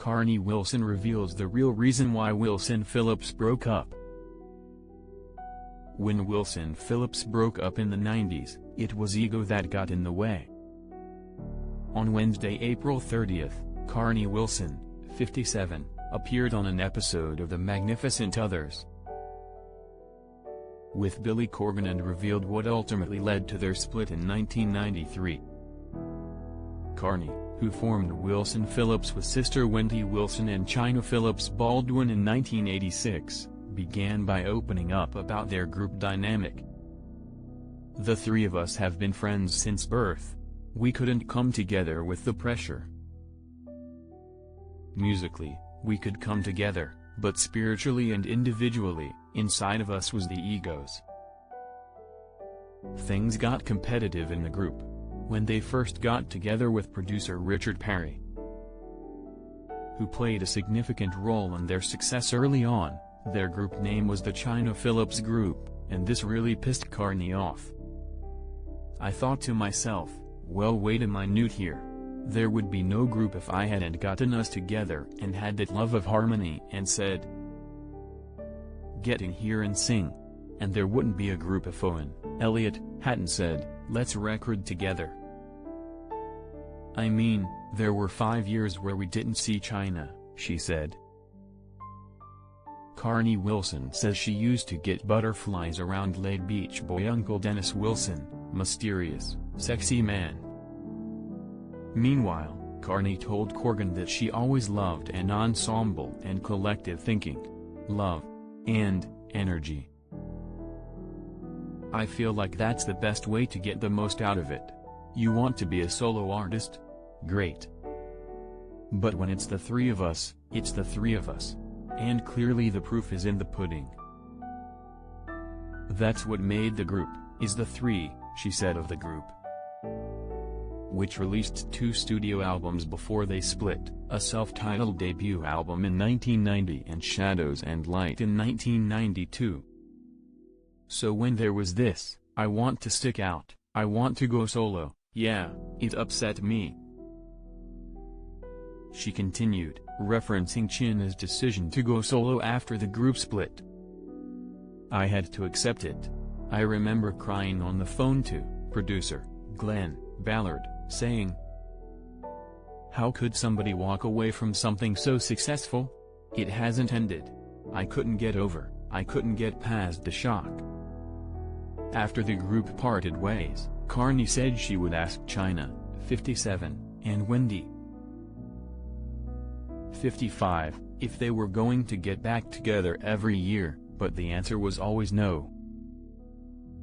Carnie Wilson reveals the real reason why Wilson-Phillips broke up. When Wilson-Phillips broke up in the 90s, it was ego that got in the way. On Wednesday, April 30th, Carnie Wilson, 57, appeared on an episode of The Magnificent Others with Billy Corgan and revealed what ultimately led to their split in 1993. Carnie, who formed Wilson-Phillips with sister Wendy Wilson and China Phillips Baldwin in 1986, began by opening up about their group dynamic. "The three of us have been friends since birth. We couldn't come together with the pressure. Musically, we could come together, but spiritually and individually, inside of us was the egos. Things got competitive in the group when they first got together with producer Richard Perry, who played a significant role in their success early on. Their group name was the China Phillips Group, and this really pissed Carnie off. I thought to myself, well, wait a minute here. There would be no group if I hadn't gotten us together and had that love of harmony and said, get in here and sing. And there wouldn't be a group if Owen Elliott hadn't said, let's record together. I mean, there were 5 years where we didn't see China," she said. Carnie Wilson says she used to get butterflies around late Beach Boy Uncle Dennis Wilson, mysterious, sexy man. Meanwhile, Carnie told Corgan that she always loved an ensemble and collective thinking, love, and energy. "I feel like that's the best way to get the most out of it. You want to be a solo artist? Great. But when it's the three of us, it's the three of us. And clearly the proof is in the pudding. That's what made the group, is the three," she said of the group, which released 2 studio albums before they split, a self-titled debut album in 1990 and Shadows and Light in 1992. "So when there was this, I want to stick out, I want to go solo, yeah, it upset me." She continued, referencing China's decision to go solo after the group split. "I had to accept it. I remember crying on the phone to producer Glenn Ballard, saying, how could somebody walk away from something so successful? It hasn't ended. I couldn't get past the shock." After the group parted ways, Carnie said she would ask China, 57, and Wendy, 55, if they were going to get back together every year, but the answer was always no.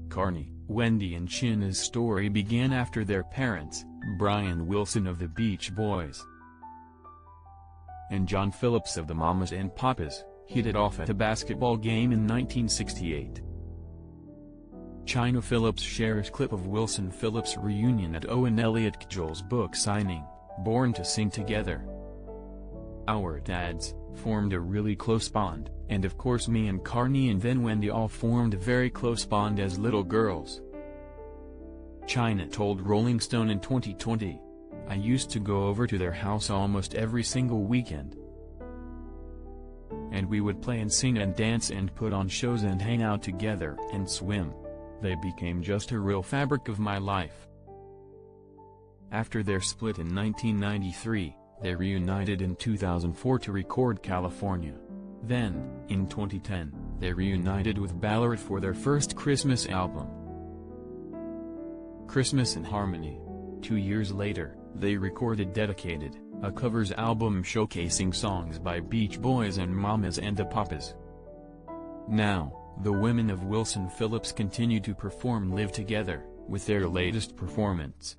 Carnie, Wendy and China's story began after their parents, Brian Wilson of the Beach Boys and John Phillips of the Mamas and Papas, hit it off at a basketball game in 1968. China Phillips shares clip of Wilson-Phillips reunion at Owen Elliott Kjol's book signing, Born to Sing Together. "Our dads formed a really close bond, and of course me and Carnie and then Wendy all formed a very close bond as little girls." China told Rolling Stone in 2020, "I used to go over to their house almost every single weekend. And we would play and sing and dance and put on shows and hang out together and swim. They became just a real fabric of my life." After their split in 1993, they reunited in 2004 to record California. Then, in 2010, they reunited with Ballard for their first Christmas album, Christmas in Harmony. 2 years later, they recorded Dedicated, a covers album showcasing songs by Beach Boys and Mamas and the Papas. Now, the women of Wilson-Phillips continue to perform live together, with their latest performance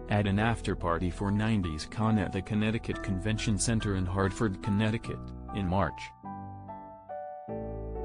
at an after-party for 90s Con at the Connecticut Convention Center in Hartford, Connecticut, in March.